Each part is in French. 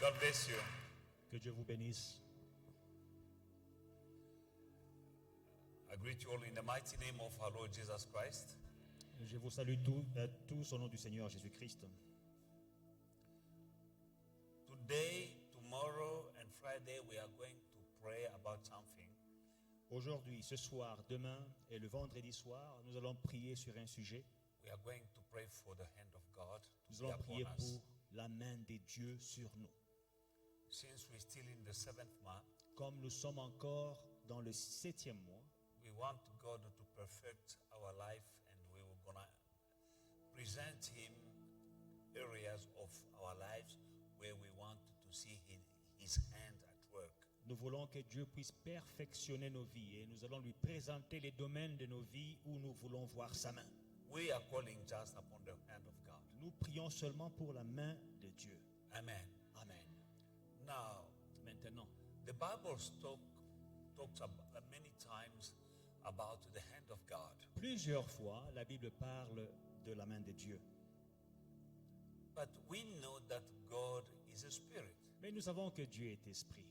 God bless you. Que Dieu vous bénisse. I greet you all in the mighty name of our Lord Jesus Christ. Je vous salue tous au nom du Seigneur Jésus-Christ. Today, tomorrow, and Friday, we are going to pray about something. Aujourd'hui, ce soir, demain et le vendredi soir, nous allons prier sur un sujet. We are going to pray for the hand of God Nous to be allons prier upon us. pour la main de Dieu sur nous. Since we're still in the 7th month, Comme nous sommes encore dans le 7e mois, we want God to perfect our life, and we were going to present Him areas of our lives where we want to see His hand at work. nous voulons que Dieu puisse perfectionner nos vies et nous allons lui présenter les domaines de nos vies où nous voulons voir sa main. We are calling just upon the hand of God. Nous prions seulement pour la main de Dieu. Amen. Amen. Now, Maintenant, the Bible talks about, many times about the hand of God. plusieurs fois, la Bible parle de la main de Dieu. But we know that God is a spirit. Mais nous savons que Dieu est esprit.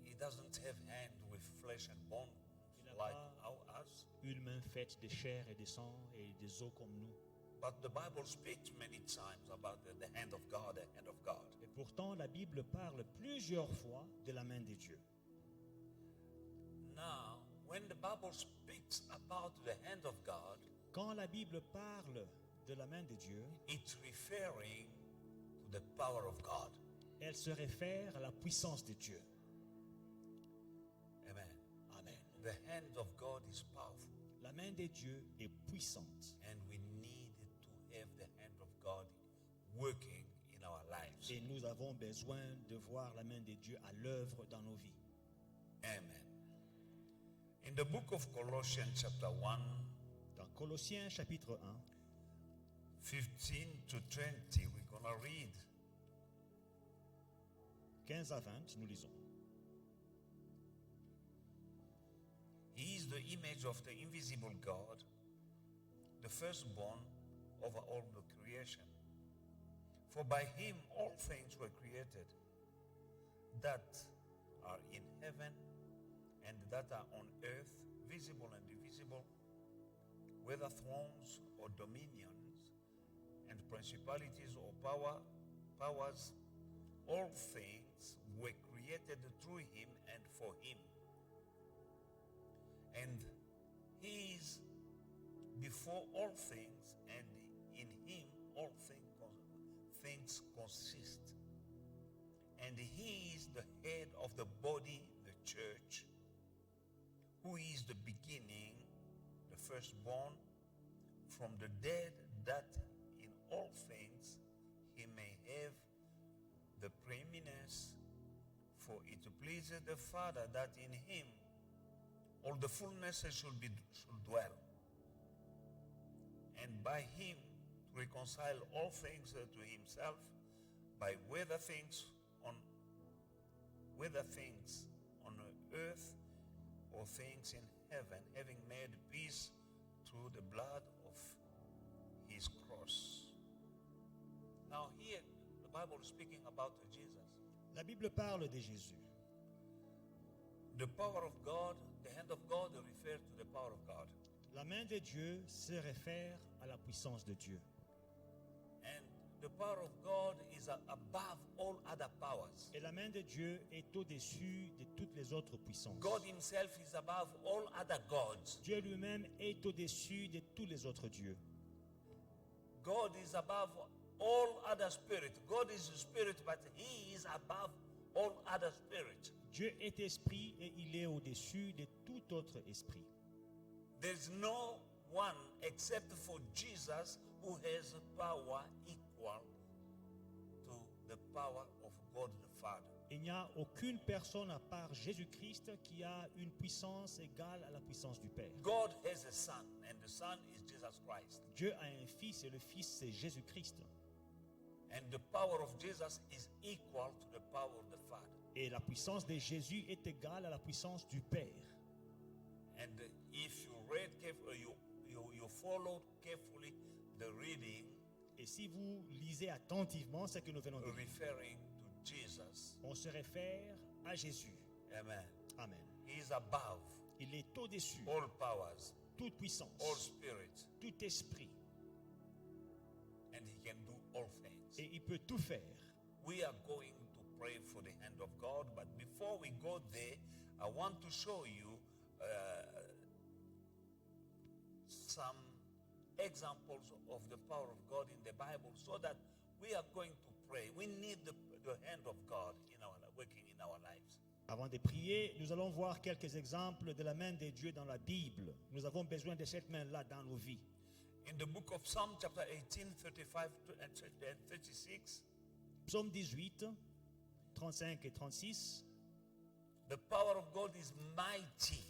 He doesn't have hand with flesh and bone Il n'a like pas us. une main faite de chair et de sang et des os comme nous. But the Bible speaks many times about the hand of God, the hand of God. Et pourtant, la Bible parle plusieurs fois de la main de Dieu. Now, when the Bible speaks about the hand of God, Quand la Bible parle de la main de Dieu, it's referring to the power of God. elle se réfère à la puissance de Dieu. Amen. Amen. The hand of God is powerful, La main de Dieu est puissante and we need to have the hand of God working in our lives. et nous avons besoin de voir la main de Dieu à l'œuvre dans nos vies. Amen. In the book of Colossians chapter 1, Dans Colossiens chapitre 1, 15 to 20, we're going to read. 15 à 20, nous lisons. He is the image of the invisible God, the firstborn over all the creation. For by him all things were created, that are in heaven and that are on earth, visible and invisible, whether thrones or dominions, and principalities or powers, all things were created through him and for him. And he is before all things, and in him all things consist. And he is the head of the body, the church, who is the beginning, the firstborn from the dead, that in all things he may have the preeminence. For it pleased the Father that in him all the fullness should dwell, and by him to reconcile all things to himself, by whether things on earth or things in heaven, having made peace through the blood of his cross. Now here the Bible is speaking about Jesus. La Bible parle de Jésus. The power of God, the hand of God refers to the power of God. La main de Dieu se réfère à la puissance de Dieu. And the power of God is above all other powers. Et la main de Dieu est au-dessus de toutes les autres puissances. God himself is above all other gods. Dieu lui-même est au-dessus de tous les autres dieux. God is above all other spirits. God is a spirit, but he is above all other spirits. Dieu est esprit et il est au-dessus de tout autre esprit. There's no one except for Jesus who has power equal to the power of God the Father. Il n'y a aucune personne à part Jésus-Christ qui a une puissance égale à la puissance du Père. God has a son, and the son is Jesus Christ. Dieu a un fils et le fils c'est Jésus-Christ. And the power of Jesus is equal to the power of the Father. Et la puissance de Jésus est égale à la puissance du Père. And if you read carefully, you followed carefully the reading, Et si vous lisez attentivement ce que nous venons de lire, referring to Jesus. on se réfère à Jésus. Amen. Amen. He is above Il est au-dessus, all powers, toute all puissance, spirits, tout esprit, and he can do all things. et il peut tout faire. We are going to pray for the hand of God, but before we go there, I want to show you some examples of the power of God in the Bible so that we are going to pray. We need the hand of God in our working in our lives. Avant de prier, nous allons voir quelques exemples de la main de Dieu dans la Bible. Nous avons besoin de cette main-là dans nos vies. In the book of Psalm chapter 18, 35 and 36, Psaume 18, 35 et 36. the power of God is mighty.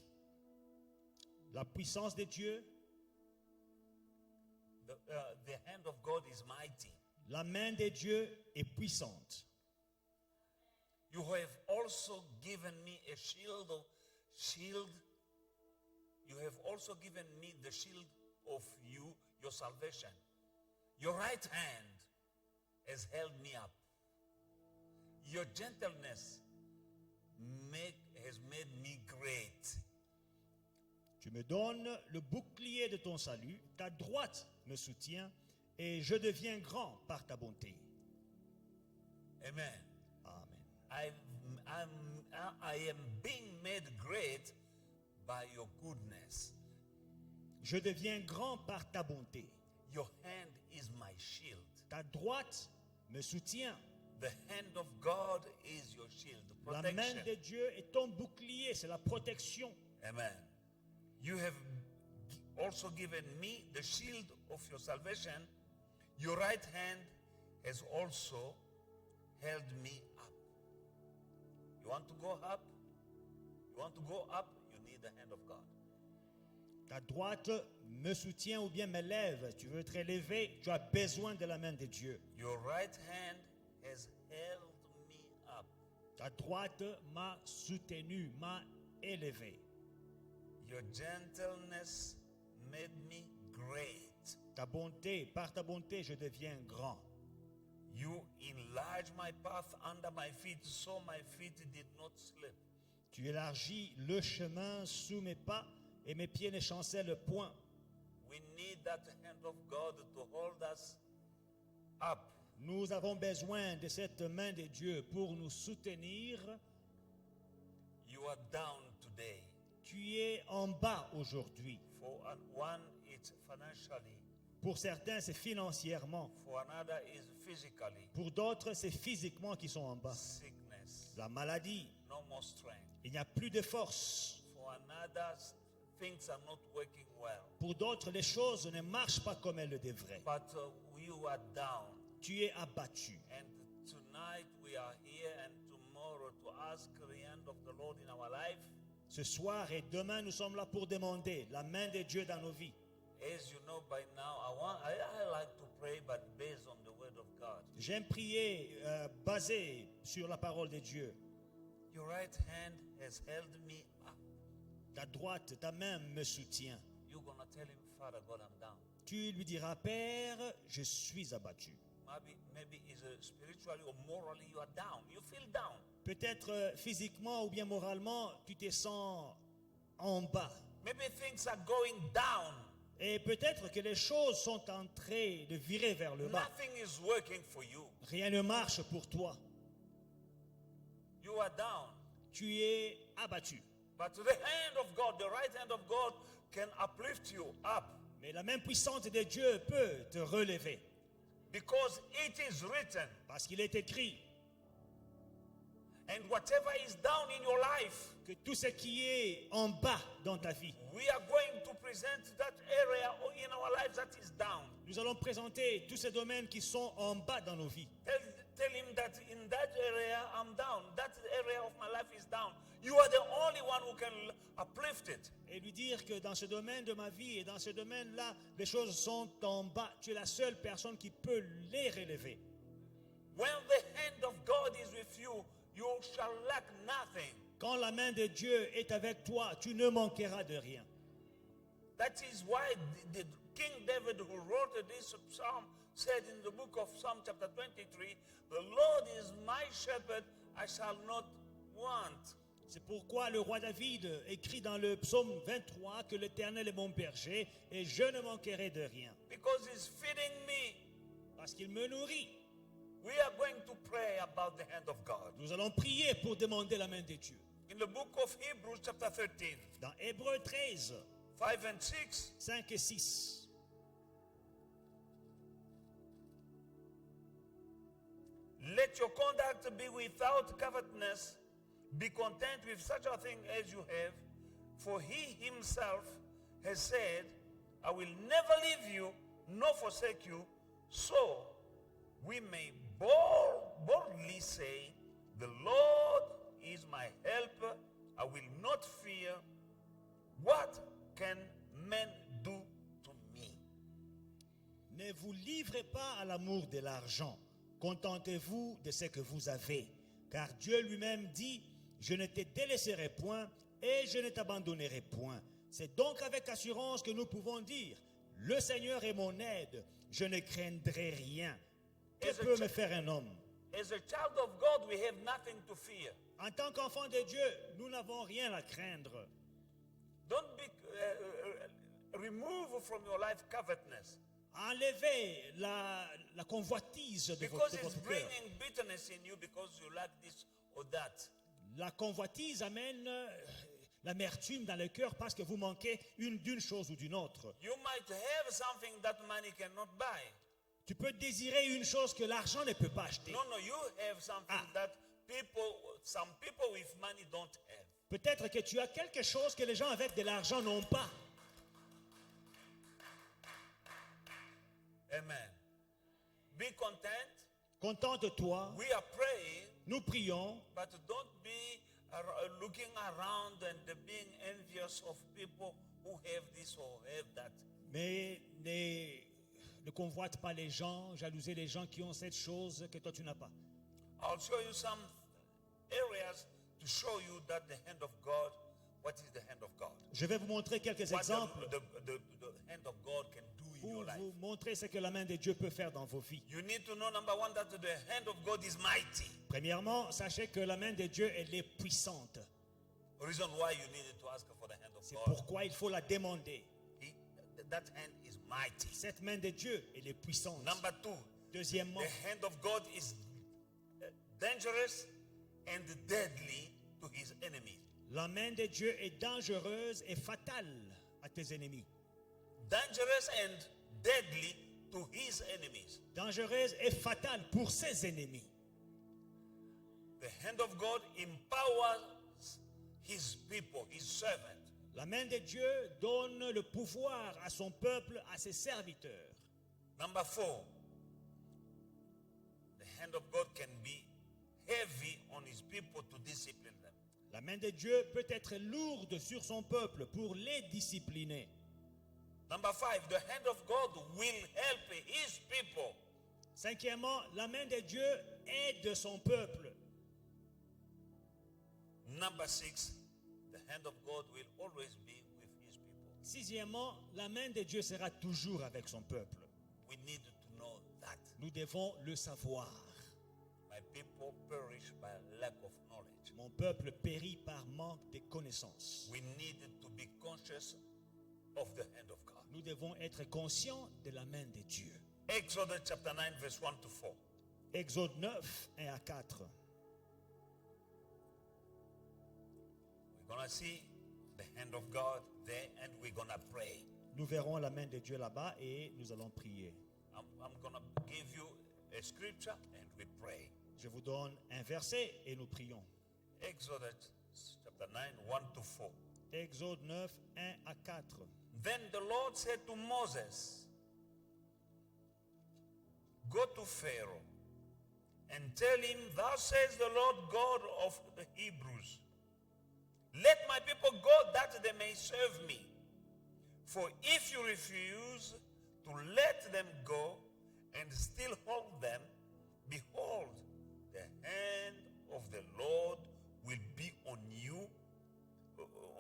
La puissance de Dieu, The hand of God is mighty. la main de Dieu est puissante. You have also given me a shield. You have also given me the shield of you, your salvation. Your right hand has held me up. Your gentleness has made me great. Tu me donnes le bouclier de ton salut, ta droite me soutient et je deviens grand par ta bonté. Amen. Amen. I am being made great by your goodness. Je deviens grand par ta bonté. Your hand is my shield. Ta droite me soutient. The hand of God is your shield, La main protection. de Dieu est ton bouclier, c'est la protection. Amen. You have also given me the shield of your salvation. Your right hand has also held me up. You want to go up? You want to go up? You need the hand of God. Ta droite me soutient ou bien me lève. Tu veux être élevé, tu as besoin de la main de Dieu. Your right hand has held me up. Ta droite m'a soutenu, m'a élevé. Your gentleness made me great. Ta bonté, par ta bonté, je deviens grand. You enlarged my path under my feet, so my feet did not slip. Tu élargis le chemin sous mes pas et mes pieds ne chancellent point. We need that hand of God to hold us up. Nous avons besoin de cette main de Dieu pour nous soutenir. You are down today. Tu es en bas aujourd'hui. For one, it's financially. Pour certains, c'est financièrement. For another, it's physically. Pour d'autres, c'est physiquement qu'ils sont en bas. Sickness. La maladie, No more strength. il n'y a plus de force. For another, things are not working well. Pour d'autres, les choses ne marchent pas comme elles le devraient. But you are down. Tu es abattu. And tonight we are here and tomorrow to ask the hand of the Lord in our life. Ce soir et demain, nous sommes là pour demander la main de Dieu dans nos vies. As you know by now, I like to pray, but based on the word of God. J'aime prier basé sur la parole de Dieu. Your right hand has held me up. Ta droite, ta main me soutient. You're going to tell him, Father God, I'm down. Tu lui diras, Père, je suis abattu. Maybe it's spiritually or morally you are down. You feel down. Peut-être physiquement ou bien moralement, tu te sens en bas. Maybe things are going down. Et peut-être que les choses sont en train de virer vers le bas. Nothing is working for you. Rien ne marche pour toi. You are down. Tu es abattu. But the hand of God, the right hand of God, can uplift you up. Mais la main puissante de Dieu peut te relever. Because it is written. Parce qu'il est écrit And whatever is down in your life, que tout ce qui est en bas dans ta vie, we are going to present that area in our lives that is down. nous allons présenter tous ces domaines qui sont en bas dans nos vies. Tell him that in that area I'm down. That area of my life is down. You are the only one who can uplift it. Et lui dire que dans ce domaine de ma vie et dans ce domaine-là, les choses sont en bas. Tu es la seule personne qui peut les relever. When the hand of God is with you, you shall lack nothing. Quand la main de Dieu est avec toi, tu ne manqueras de rien. That is why the King David, who wrote this said in the book of Psalm chapter 23, the Lord is my shepherd, I shall not want. C'est pourquoi le roi David écrit dans le psaume 23 que l'Éternel est mon berger et je ne manquerai de rien. Because he's feeding me. Parce qu'il me nourrit. We are going to pray about the hand of God. Nous allons prier pour demander la main de Dieu. In the book of Hebrews chapter 13, Dans Hébreux 13, 5 and 6, 5 et 6. let your conduct be without covetousness. Be content with such a thing as you have. For he himself has said, I will never leave you nor forsake you. So we may boldly say, the Lord is my helper. I will not fear. What can men do to me? Ne vous livrez pas à l'amour de l'argent. Contentez-vous de ce que vous avez. Car Dieu lui-même dit, je ne te délaisserai point et je ne t'abandonnerai point. C'est donc avec assurance que nous pouvons dire, le Seigneur est mon aide, je ne craindrai rien. Que peut me faire un homme? As a child of God, we have nothing to fear. En tant qu'enfant de Dieu, nous n'avons rien à craindre. Don't be remove from your life covetousness. Enlevez la convoitise de Because votre it's cœur. bringing bitterness in you because you lack this or that. La convoitise amène l'amertume dans le cœur parce que vous manquez d'une chose ou d'une autre. You might have something that money cannot buy. Tu peux désirer une chose que l'argent ne peut pas acheter. No, you have something that some people with money don't have. Peut-être que tu as quelque chose que les gens avec de l'argent n'ont pas. Amen. Be content. Contente-toi. We are praying, Nous prions, but don't be looking around and being envious of people who have this or have that. mais ne convoite pas les gens, jalouser les gens qui ont cette chose que toi tu n'as pas. I'll show you some areas to show you that the hand of God, what is the hand of God? Je vais vous montrer quelques What exemples the hand of God can do in pour your life. vous montrer ce que la main de Dieu peut faire dans vos vies. You need to know, number one, that the hand of God is mighty. Premièrement, sachez que la main de Dieu, elle est puissante. The reason why you needed to ask for the hand of C'est God, pourquoi il faut la demander. that hand is mighty. Cette main de Dieu, elle est puissante. Number two, Deuxièmement, the hand of God is dangerous and deadly to his enemies. la main de Dieu est dangereuse et fatale à tes ennemis. Dangerous and deadly to his enemies. Dangereuse et fatale pour ses ennemis. The hand of God empowers his people, his servant. La main de Dieu donne le pouvoir à son peuple, à ses serviteurs. Number four, the hand of God can be heavy on his people to discipline them. La main de Dieu peut être lourde sur son peuple pour les discipliner. Number five, the hand of God will help his people. Cinquièmement, la main de Dieu aide son peuple. Number six, the hand of God will always be with his people. Sixièmement, la main de Dieu sera toujours avec son peuple. We need to know that. Nous devons le savoir. My people perish by lack of knowledge. Mon peuple périt par manque de connaissances. We need to be conscious of the hand of God. Nous devons être conscients de la main de Dieu. Exodus chapter 9, verse 1 to 4. Exode 9, 1 à 4. We're going to see the hand of God there and we're going to pray. Nous verrons la main de Dieu là-bas et nous allons prier. I'm going to give you a scripture and we pray. Je vous donne un verset et nous prions. Exodus chapter 9, 1 to 4. Exode 9, 1 à 4. Then the Lord said to Moses, go to Pharaoh and tell him, thus says the Lord God of the Hebrews, let my people go that they may serve me. For if you refuse to let them go and still hold them, behold, the hand of the Lord will be on you,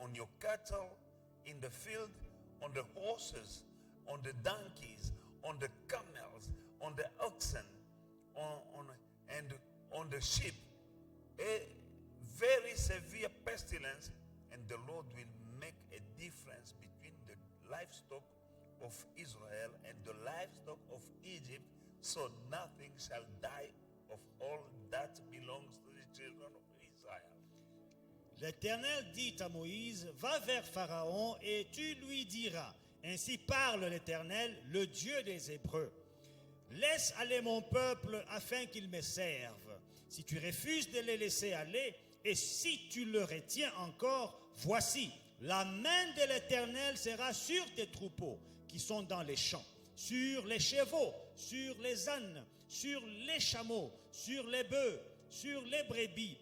on your cattle in the field, on the horses, on the donkeys, on the camels, on the oxen, and on the sheep, a very severe pestilence, and the Lord will make a difference between the livestock of Israel and the livestock of Egypt, so nothing shall die of all that belongs to the children of Israel. L'Éternel dit à Moïse, va vers Pharaon et tu lui diras, ainsi parle l'Éternel, le Dieu des Hébreux. Laisse aller mon peuple afin qu'il me serve. Si tu refuses de les laisser aller, et si tu le retiens encore, voici, la main de l'Éternel sera sur tes troupeaux qui sont dans les champs, sur les chevaux, sur les ânes, sur les chameaux, sur les bœufs, sur les brebis,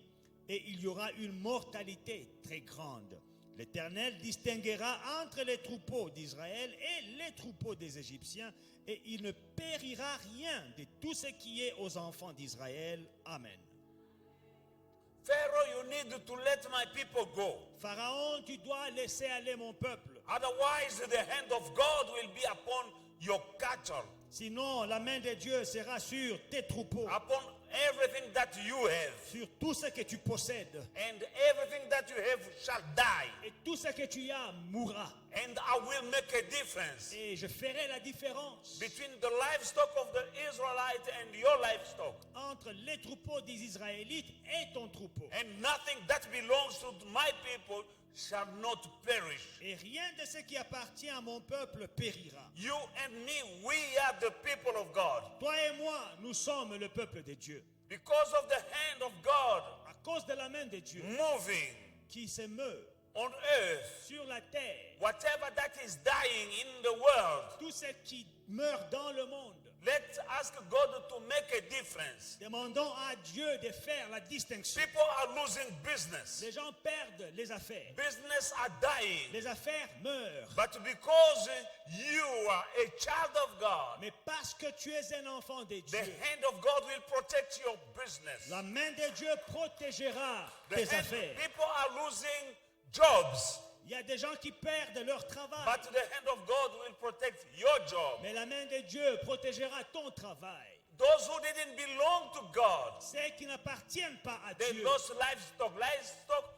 et il y aura une mortalité très grande. L'Éternel distinguera entre les troupeaux d'Israël et les troupeaux des Égyptiens, et il ne périra rien de tout ce qui est aux enfants d'Israël. Amen. Pharaoh, you need to let my people go. Pharaon, tu dois laisser aller mon peuple. Otherwise, the hand of God will be upon your cattle, Sinon, la main de Dieu sera sur tes troupeaux, upon everything that you have. sur tout ce que tu possèdes. And everything that you have shall die. Et tout ce que tu as mourra. And I will make a difference Et je ferai la différence between the livestock of the Israelites and your livestock. entre les troupeaux des Israélites et ton troupeau. And nothing that belongs to my people shall not perish. Et rien de ce qui appartient à mon peuple périra. You and me, we are the people of God. Toi et moi, nous sommes le peuple de Dieu. Because of the hand of God À cause de la main de Dieu moving qui se meut on earth, sur la terre, whatever that is dying in the world, tout ce qui meurt dans le monde, let's ask God to make a difference. demandons à Dieu de faire la distinction. People are losing business. Les gens perdent les affaires. Business are dying. Les affaires meurent. But because you are a child of God, Mais parce que tu es un enfant de the Dieu, hand of God will protect your business. la main de Dieu protégera The tes hand, affaires. people are losing jobs, Il y a des gens qui perdent leur travail. but the hand of God will protect your job. Mais la main de Dieu protégera ton travail. Those who didn't belong to God, Ceux qui n'appartiennent pas à they Dieu, lost livestock. Livestock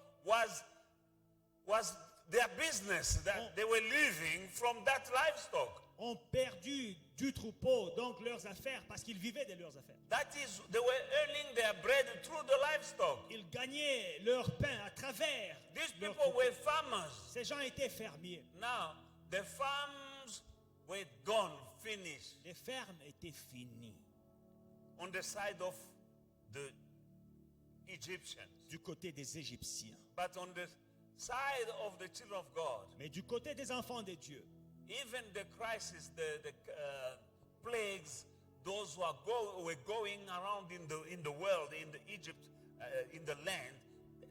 was their business that they were living from that livestock. ont perdu du troupeau, donc leurs affaires, parce qu'ils vivaient de leurs affaires. That is, they were earning their bread through the livestock. Ils gagnaient leur pain à travers These leur people troupeau. were farmers. Ces gens étaient fermiers. Now, the farms were gone, finished, Les fermes étaient finies on the side of the Egyptians. du côté des Égyptiens. But on the side of the children of God, Mais du côté des enfants de Dieu, even the crisis, the plagues, those who were going around in the world, in the Egypt, in the land,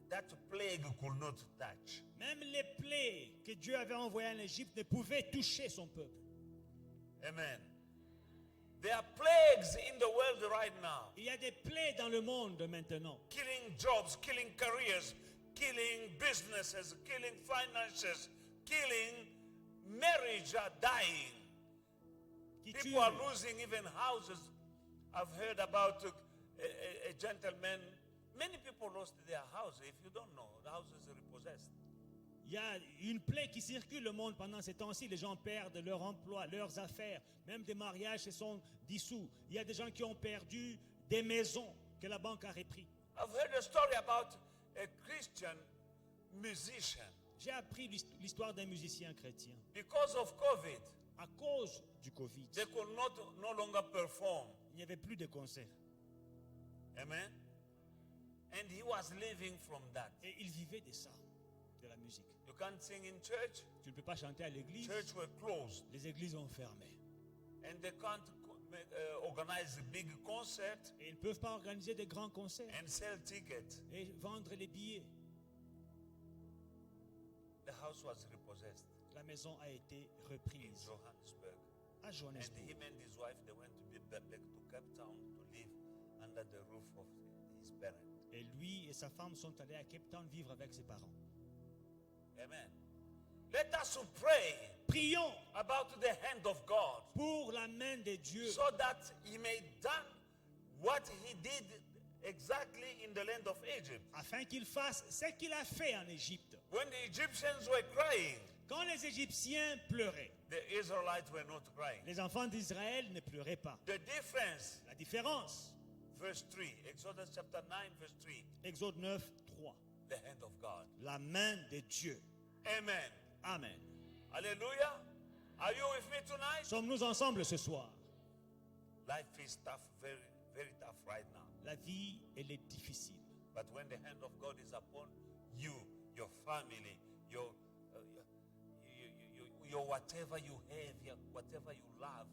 that plague could not touch. même les plaies que Dieu avait envoyées en Égypte ne pouvaient toucher son peuple. Amen. There are plagues in the world right now. Il y a des plaies dans le monde maintenant, Killing jobs, killing careers, killing businesses, killing finances, killing marriage are dying. qui People tuent. are losing even houses. I've heard about a gentleman. Many people lost their house. If you don't know, the house is repossessed. Il y a une plaie qui circule le monde pendant ces temps-ci. Les gens perdent leur emploi, leurs affaires. Même des mariages se sont dissous. Il y a des gens qui ont perdu des maisons que la banque a repris. I've heard a story about a Christian musician. J'ai appris l'histoire d'un musicien chrétien. Because of COVID, À cause du Covid, they could no longer perform. il n'y avait plus de concerts. Amen. And he was living from that. Et il vivait de ça, de la musique. You can't sing in church. Tu ne peux pas chanter à l'église. Church were closed. Les églises ont fermé. And they can't organize a big concert Et ils ne peuvent pas organiser de grands concerts and sell tickets. et vendre les billets. The house was repossessed La maison a été in reprise Johannesburg. à And Johannesburg. him and his wife, they went to be back to Cape Town to live under the roof of his parents. Et lui et sa femme sont allés à Cape Town vivre avec ses parents. Amen. Let us pray Prions about the hand of God pour la main de Dieu, so that he may done what he did exactly in the land of Egypt. afin qu'il fasse ce qu'il a fait en Égypte. When the Egyptians were crying, Quand les Égyptiens pleuraient, the Israelites were not crying. les enfants d'Israël ne pleuraient pas. The difference, La différence, verse 3, Exodus chapter 9, verse 3, Exode 9, 3. the hand of God. La main de Dieu. Amen. Amen. Hallelujah. Are you with me tonight? Sommes-nous ensemble ce soir? Life is tough, very, very tough right now. La vie, elle est difficile. But when the hand of God is upon you, your family, your whatever you have, whatever you love,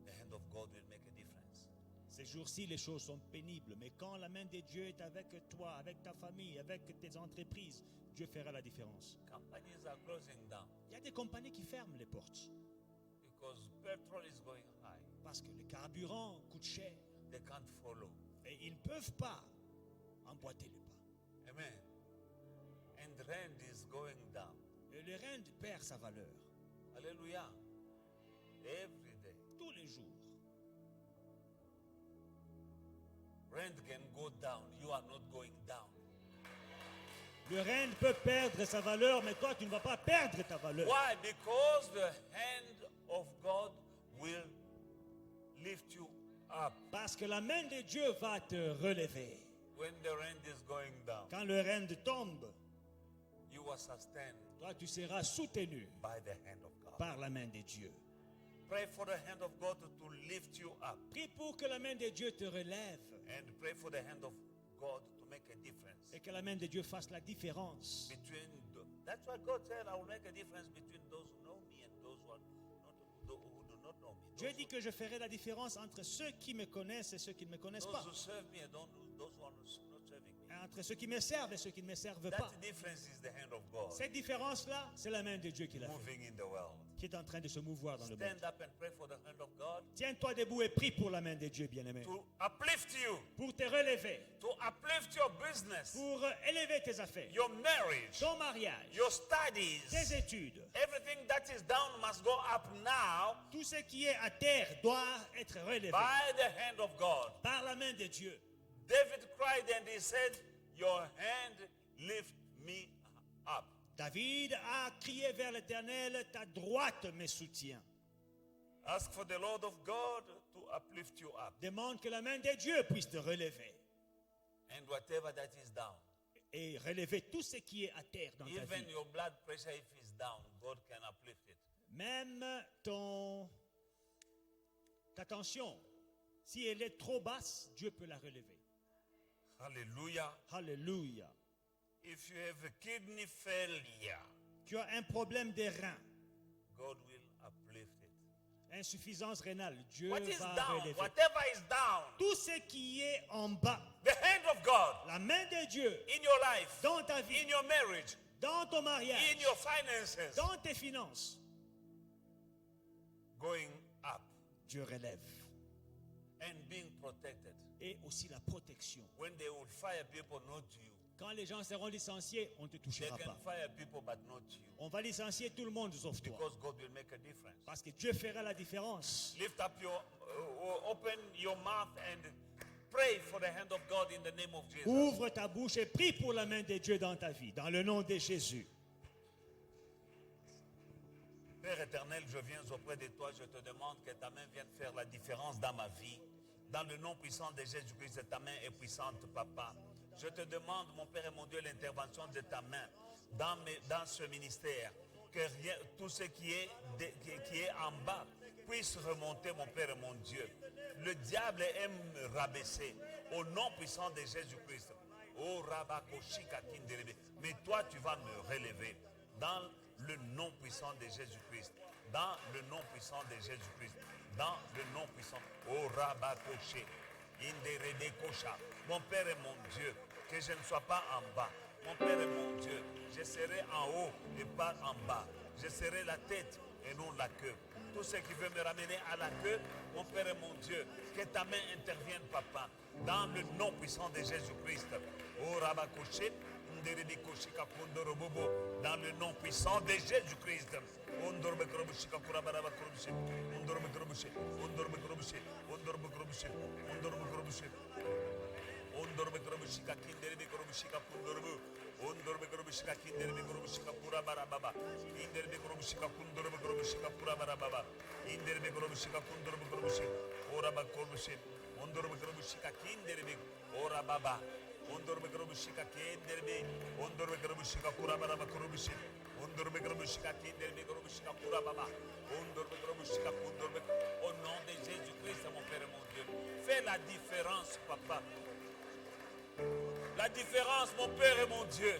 the hand of God will make a difference. Ces jours-ci, les choses sont pénibles, mais quand la main de Dieu est avec toi, avec ta famille, avec tes entreprises, Dieu fera la différence. Companies are closing down Il y a des compagnies qui ferment les portes because petrol is going high. parce que le carburant coûte cher They can't follow. et ils ne peuvent pas emboîter le pas. Amen. And rent is going down. Et le rente perd sa valeur Hallelujah. Every day. tous les jours. Rent can go down. You are not going down. Le rente peut perdre sa valeur, mais toi, tu ne vas pas perdre ta valeur. Why? Because the hand of God will lift you up Parce que la main de Dieu va te relever. when the rent is going down. Quand le rente tombe, You are sustained toi, tu seras soutenu by the hand of God. par la main de Dieu. Pray for the hand of God to lift you up, Prie pour que la main de Dieu te relève and pray for the hand of God to make a difference et que la main de Dieu fasse la différence. between. That's why God said, "I will make a difference between those who know me and those who do not know me." Dieu dit que je ferai la différence entre ceux qui me connaissent et ceux qui ne me connaissent Those pas. who serve me and those who are not serving me. Entre ceux qui me servent et ceux qui ne me servent pas. That difference is the hand of God Cette différence-là, c'est la main de Dieu qui l'a fait, moving in the world. qui est en train de se mouvoir dans le monde. Stand up and pray for the hand of God Tiens-toi debout et prie pour la main de Dieu, bien-aimé. to uplift you, Pour te relever, to uplift your business, pour élever tes affaires, your marriage, ton mariage, your studies. tes études. Everything that is down must go up now Tout ce qui est à terre doit être relevé by the hand of God. par la main de Dieu. David cried and he said, "Your hand lift me up." David a crié vers l'Éternel, ta droite me soutient. Ask for the Lord of God to uplift you up. Demande que la main de Dieu puisse te relever And whatever that is down, et relever tout ce qui est à terre dans ta even vie. your blood pressure if it's down, God can uplift it. Même ta tension, si elle est trop basse, Dieu peut la relever. Hallelujah. Alléluia. If you have a kidney failure, Tu as un problème des reins, God will uplift it. insuffisance rénale, Dieu What is va down? relever. Whatever is down, Tout ce qui est en bas, the hand of God la main de Dieu in your life, dans ta vie, in your marriage, dans ton in mariage, your finances, dans tes finances, going up Dieu relève. and being protected. Et aussi la protection. When they will fire people, not you. Quand les gens seront licenciés, on ne te They touchera can pas. fire people, but not you. On va licencier tout le monde sauf toi. Because God will make a difference. Parce que Dieu fera la différence. Lift up open your mouth and pray for the hand of God in the name of Jesus. Ouvre ta bouche et prie pour la main de Dieu dans ta vie, dans le nom de Jésus. Père éternel, je viens auprès de toi, je te demande que ta main vienne faire la différence dans ma vie. Dans le nom puissant de Jésus-Christ, ta main est puissante, Papa. Je te demande, mon Père et mon Dieu, l'intervention de ta main dans ce ministère. Que rien, tout ce qui est en bas puisse remonter, mon Père et mon Dieu. Le diable aime rabaisser. Au nom puissant de Jésus-Christ. Oh, Rabakoshika Kinderebe. Mais toi, tu vas me relever. Dans le nom puissant de Jésus-Christ. Dans le nom puissant de Jésus-Christ. Dans le nom puissant. Oh, Rabakoshe. Inderebe Kosha. Mon Père et mon Dieu, que je ne sois pas en bas. Mon Père et mon Dieu, je serai en haut et pas en bas. Je serai la tête et non la queue. Tout ce qui veut me ramener à la queue, mon Père et mon Dieu, que ta main intervienne, Papa, dans le nom puissant de Jésus-Christ. Oh, Rabakoshe, Nderebekoshe. Dans le nom puissant de Jésus-Christ. Au nom de Jésus-Christ, mon Père et mon Dieu, fais la différence, papa. La différence, mon Père et mon Dieu,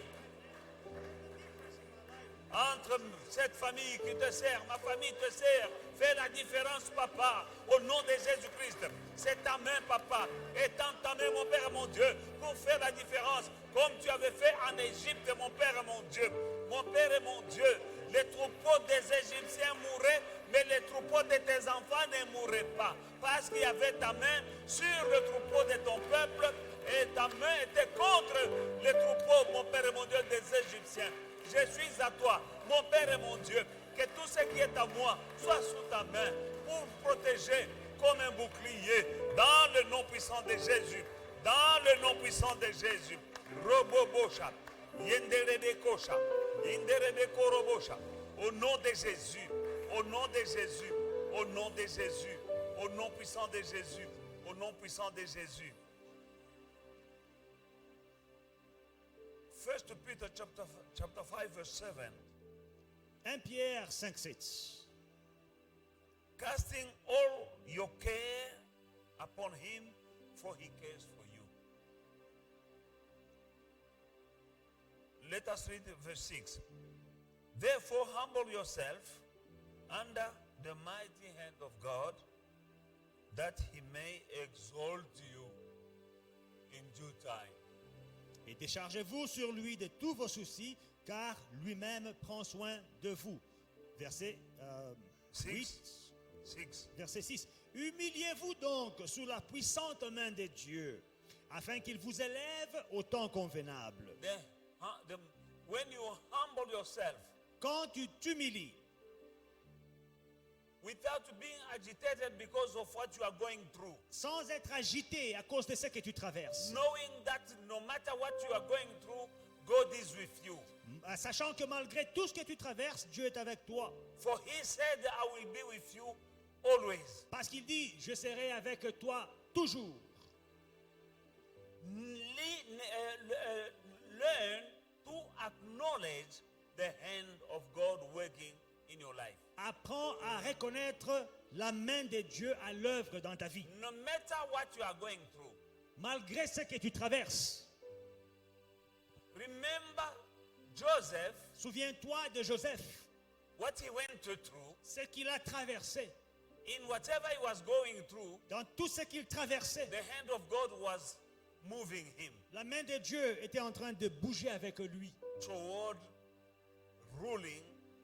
entre cette famille qui te sert, ma famille te sert. Fais la différence, papa, au nom de Jésus-Christ. C'est ta main, papa. Étends ta main, mon Père et mon Dieu, pour faire la différence, comme tu avais fait en Égypte, mon Père et mon Dieu. Mon Père et mon Dieu, les troupeaux des Égyptiens mouraient, mais les troupeaux de tes enfants ne mouraient pas. Parce qu'il y avait ta main sur le troupeau de ton peuple, et ta main était contre les troupeaux, mon Père et mon Dieu, des Égyptiens. Je suis à toi, mon Père et mon Dieu, que tout ce qui est à moi soit sous ta main pour protéger comme un bouclier dans le nom puissant de Jésus. Dans le nom puissant de Jésus. Robobosha, Yenderebe Kosha, Yenderebe Korobosha. Au nom de Jésus, au nom de Jésus, au nom de Jésus, au nom puissant de Jésus, au nom puissant de Jésus. 1 Peter chapter 5 verse 7. 1 Pierre 5, 7. Casting all your care upon him, for he cares for you. Let us read verse 6. Therefore humble yourself under the mighty hand of God, that he may exalt you in due time. Et déchargez-vous sur lui de tous vos soucis, car lui-même prend soin de vous. Verset 8. 6. Verset 6. Humiliez-vous donc sous la puissante main de Dieu, afin qu'il vous élève au temps convenable. When you humble yourself, Quand tu t'humilies, without being agitated because of what you are going through, sans être agité à cause de ce que tu traverses, knowing that no matter what you are going through, God is with you. sachant que malgré tout ce que tu traverses, Dieu est avec toi. For he said, I will be with you always. Parce qu'il dit, je serai avec toi toujours. Learn to acknowledge the hand of God working in your life. Apprends à reconnaître la main de Dieu à l'œuvre dans ta vie. No matter what you are going through, Malgré ce que tu traverses. remember Joseph, Souviens-toi de Joseph, what he went through, ce qu'il a traversé. in whatever he was going through, Dans tout ce qu'il traversait, the hand of God was moving him la main de Dieu était en train de bouger avec lui. toward ruling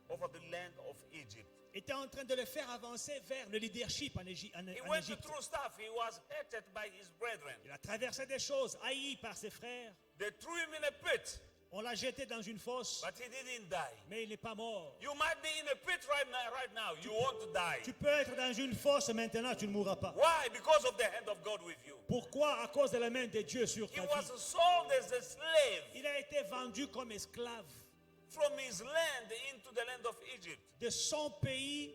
over the land of Egypt. Était en train de le faire avancer vers le leadership en He en went Égypte. through stuff. He was hated by his brethren. Il a traversé des choses, haï par ses frères. They threw him in a pit, On l'a jeté dans une fosse, but he didn't die. mais il n'est pas mort. You might be in a pit right now. You won't die. Tu peux être dans une fosse maintenant, tu ne mourras pas. Why? Because of the hand of God with you. Pourquoi? À cause de la main de Dieu sur He ta was vie. sold as a slave Il a été vendu comme esclave from his land into the land of Egypt. de son pays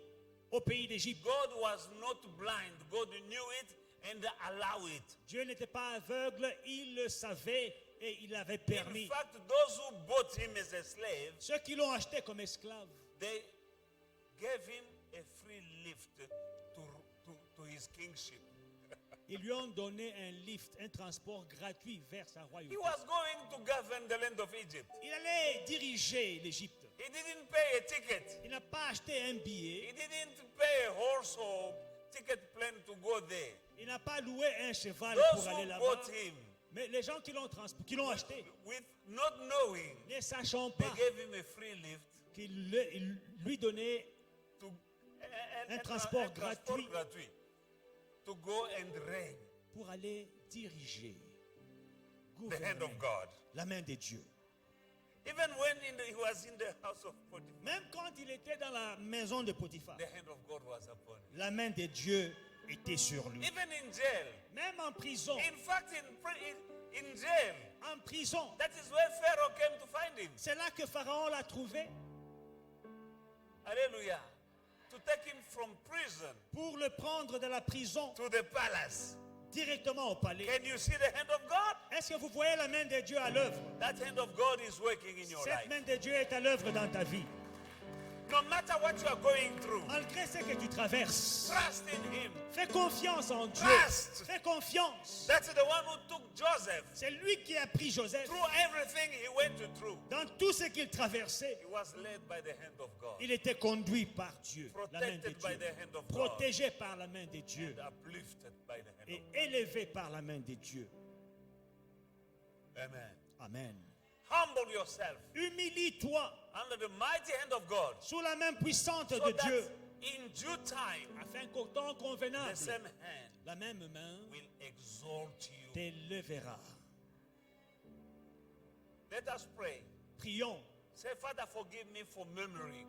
au pays d'Égypte. God was not blind. God knew it and allowed it. Dieu n'était pas aveugle, il le savait et il avait In permis. fact, those who bought him as a slave, Ceux qui l'ont acheté comme esclave, they gave him a free lift to his kingship. ils lui ont donné un lift, un transport gratuit vers sa He royauté. was going to govern the land of Egypt. Il allait diriger l'Égypte. He didn't pay a ticket. Il n'a pas acheté un billet. He didn't pay a horse or ticket plane to go there. Il n'a pas loué un cheval Those pour aller who là-bas. bought him, Mais les gens qui l'ont acheté, with not knowing, ne sachant they pas gave him a free lift qu'il lui donnait to Un transport gratuit. to go and reign pour aller diriger, the hand of gouverner God. la main de Dieu. Even was in the house of Potiphar, Même quand il était dans la maison de Potiphar, the hand of God was upon him. la main de Dieu était sur lui. Even in jail. Même en prison, In fact, in jail, en prison, that is where Pharaoh came to find him. c'est là que Pharaon l'a trouvé Hallelujah. To take him from prison pour le prendre de la prison to the palace. directement au palais. Can you see the hand of God? Est-ce que vous voyez la main de Dieu à l'œuvre? That hand of God is working in your Cette life. main de Dieu est à l'œuvre dans ta vie. No matter what you are going through, Malgré ce que tu traverses, trust in him. fais confiance en Dieu. Trust. Fais confiance. That's the one who took Joseph C'est lui qui a pris Joseph. through everything he went through. Dans tout ce qu'il traversait, He was led by the hand of God, il était conduit par Dieu, la main de protected by Dieu, the hand of God, protégé par la main de Dieu and uplifted by the hand et of God. élevé par la main de Dieu. Amen. Amen. Humble yourself Humilie-toi under the mighty hand of God, sous la main puissante so de that Dieu, in due time, afin qu'au temps the convenable, same hand la même main will exalt you. t'élèvera. Let us pray. Prions. Say, Father, forgive me for murmuring.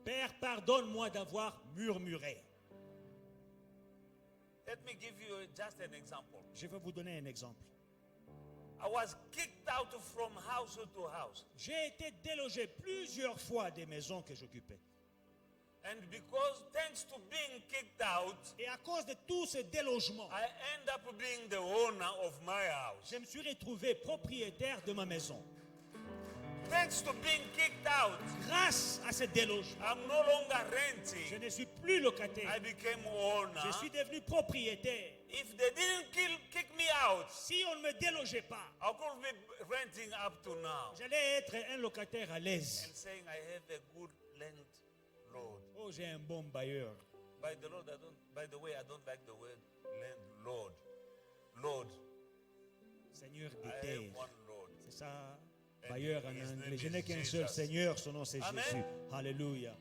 Père, pardonne-moi d'avoir murmuré. Let me give you just an example. Je vais vous donner un exemple. I was kicked out from house to house. J'ai été délogé plusieurs fois des maisons que j'occupais. And because, thanks to being kicked out, Et à cause de tout ce délogement, I end up being the owner of my house. je me suis retrouvé propriétaire de ma maison. Thanks to being kicked out, Grâce à ce délogement, I'm no longer je renting. ne suis plus locataire. I became owner. Je suis devenu propriétaire. If they didn't kick me out, Si on ne me délogeait pas, I could be renting up to now j'allais être un locataire à l'aise. and saying I have a good landlord. Oh, j'ai un bon bailleur. By the way, I don't like the word landlord. Lord. Seigneur I des have terres. one Lord. C'est ça, bailleur en his name anglais. Je is n'ai qu'un seul Jesus. Seigneur, son nom c'est Amen. Jésus. Alléluia.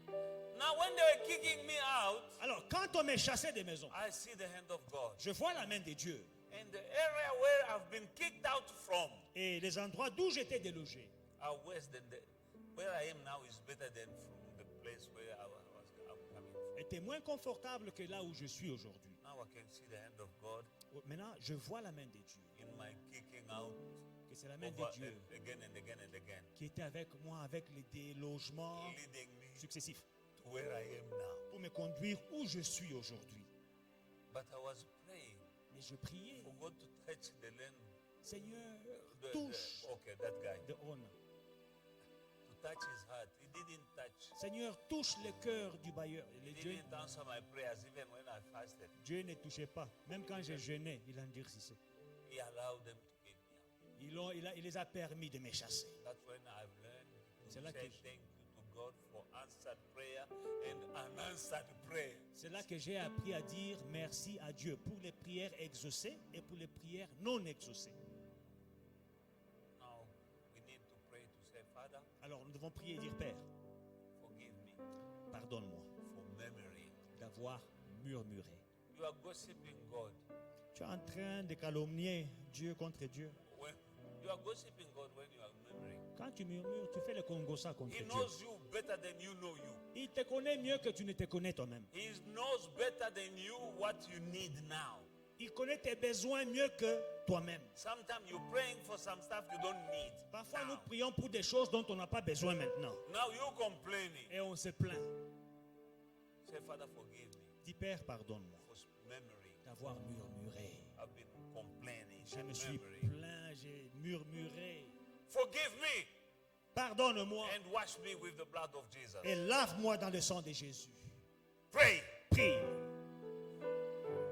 Now, when they were kicking me out, Alors, quand on me chassait des maisons, I see the hand of God. je vois la main de Dieu. And the area where I've been kicked out from Et les endroits d'où j'étais délogé are worse than where I am now is better than from the place where I'm coming from. étaient moins confortables que là où je suis aujourd'hui. Now I can see the hand of God Maintenant, je vois la main de Dieu. in my kicking out Que c'est la main over de Dieu and again and again and again, qui était avec moi avec les délogements leading me successifs to where I am now. pour me conduire où je suis aujourd'hui. But I was praying Mais je priais, for God to touch the land. Seigneur, touche Okay, that guy. de honte. To touch his heart. He didn't touch. Seigneur, touche le cœur du bailleur. He Dieu, didn't answer my prayers even when I fasted. Dieu ne touchait pas. Même quand je jeûnais, il endurcissait. He allowed them to kick me out. Il les a permis de me chasser. That's when I've learned to C'est là say que je- thank you to God for answered prayer and unanswered prayer. C'est là que j'ai appris à dire merci à Dieu pour les prières exaucées et pour les prières non exaucées. Now we need to pray to say, Father, Alors nous devons prier et dire, Père, forgive me pardonne-moi for murmuring. d'avoir murmuré. You are gossiping God. Tu es en train de calomnier Dieu contre Dieu. When you are gossiping God when you are murmuring. Quand tu murmures, tu fais le congossa contre He Dieu. knows you better than you know you. Il te connaît mieux que tu ne te connais toi-même. He knows better than you what you need now. Il connaît tes besoins mieux que toi-même. Sometimes you're praying for some stuff you don't need. Parfois, nous now. prions pour des choses dont on n'a pas besoin maintenant. Now you're complaining. Et on se plaint. Say, Father, forgive me Dis, Père, pardonne-moi for murmuring. d'avoir murmuré. I've been complaining. Je me suis murmuring. plaint, j'ai murmuré. Forgive me Pardonne-moi and wash me with the blood of Jesus. et lave-moi dans le sang de Jésus. Pray. Prie.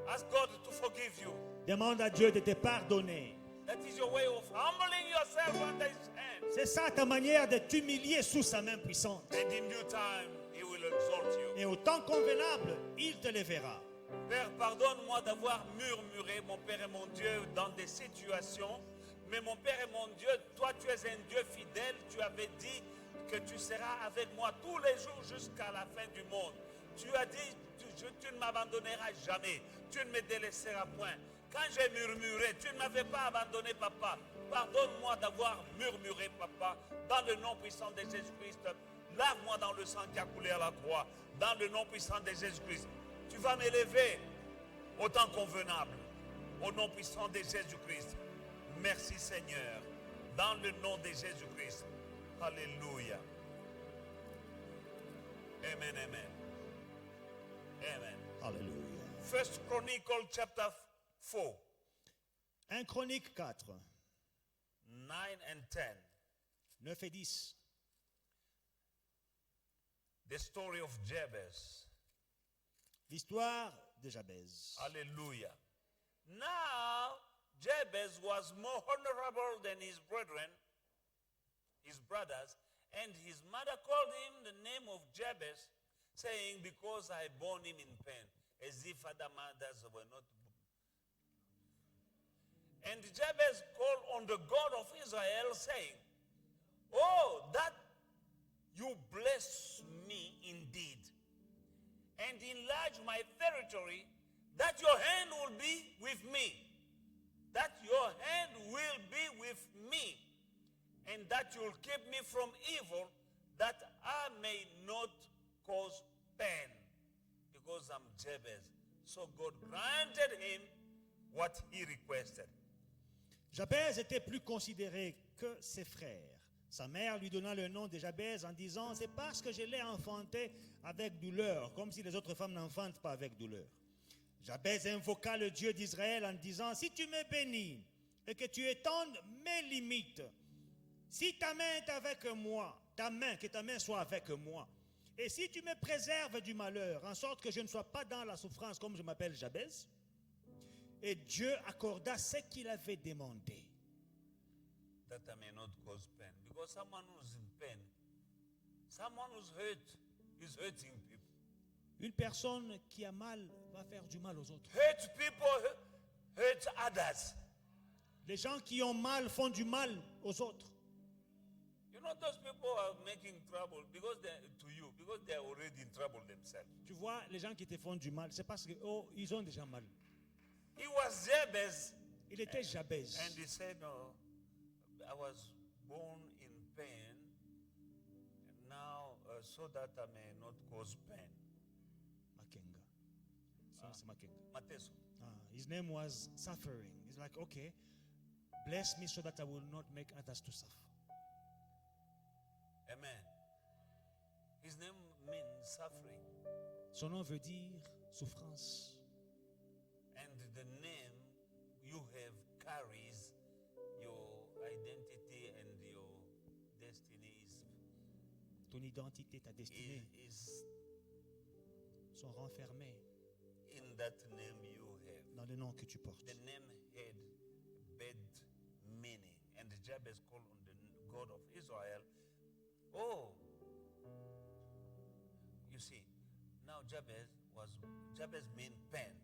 Ask God to forgive you. Demande à Dieu de te pardonner. That is your way of humbling yourself under His hand. C'est ça ta manière de t'humilier sous sa main puissante. And in due time, He will exalt you. Et au temps convenable, il te lèvera. Père, pardonne-moi d'avoir murmuré, mon Père et mon Dieu, dans des situations. Mais mon Père et mon Dieu, toi, tu es un Dieu fidèle. Tu avais dit que tu seras avec moi tous les jours jusqu'à la fin du monde. Tu as dit, tu ne m'abandonneras jamais. Tu ne me délaisseras point. Quand j'ai murmuré, tu ne m'avais pas abandonné, papa. Pardonne-moi d'avoir murmuré, papa, dans le nom puissant de Jésus-Christ. Lave-moi dans le sang qui a coulé à la croix, dans le nom puissant de Jésus-Christ. Tu vas m'élever au temps convenable, au nom puissant de Jésus-Christ. Merci Seigneur, dans le nom de Jésus-Christ. Alléluia. Amen, amen. Amen. Alléluia. First Chronicle chapter 4, 1 Chronique 4, 9 and 10. 9 et 10. The story of Jabez. L'histoire de Jabez. Hallelujah. Now, Jabez was more honorable than his brethren, his brothers, and his mother called him the name of Jabez, saying, because I born him in pain, as if other mothers were not. And Jabez called on the God of Israel, saying, oh, that you bless me indeed, and enlarge my territory, that your hand will be with me, that your hand will be with me, and that you'll keep me from evil, that I may not cause pain, because I'm Jabez. So God granted him what he requested. Jabez était plus considéré que ses frères. Sa mère lui donna le nom de Jabez en disant, c'est parce que je l'ai enfanté avec douleur, comme si les autres femmes n'enfantent pas avec douleur. Jabez invoqua le Dieu d'Israël en disant, si tu me bénis et que tu étendes mes limites, si ta main est avec moi, que ta main soit avec moi, et si tu me préserves du malheur, en sorte que je ne sois pas dans la souffrance comme je m'appelle Jabez, et Dieu accorda ce qu'il avait demandé. That I may not cause pain. Because someone who's in pain, someone who's hurt, is hurting people. Une personne qui a mal va faire du mal aux autres. Hurt people hurt others. Les gens qui ont mal font du mal aux autres. You know, those people are making trouble because to you, because they are already in trouble themselves. Tu vois, les gens qui te font du mal, c'est parce que ils ont déjà mal. He was Jabez, Il était Jabez. and he said, no, I was born in pain, and now so that I may not cause pain. Makenga. C'est Makenga. Mateso. His name was suffering. He's like, okay, bless me so that I will not make others to suffer. Amen. His name means suffering. Son nom veut dire souffrance. And the name you have carries your identity and your destiny Ton identité, ta destinée is sont renfermées in that name you have. dans le nom que tu portes. The name had bad meaning. And Jabez called on the God of Israel. Oh, you see, now Jabez mean pain,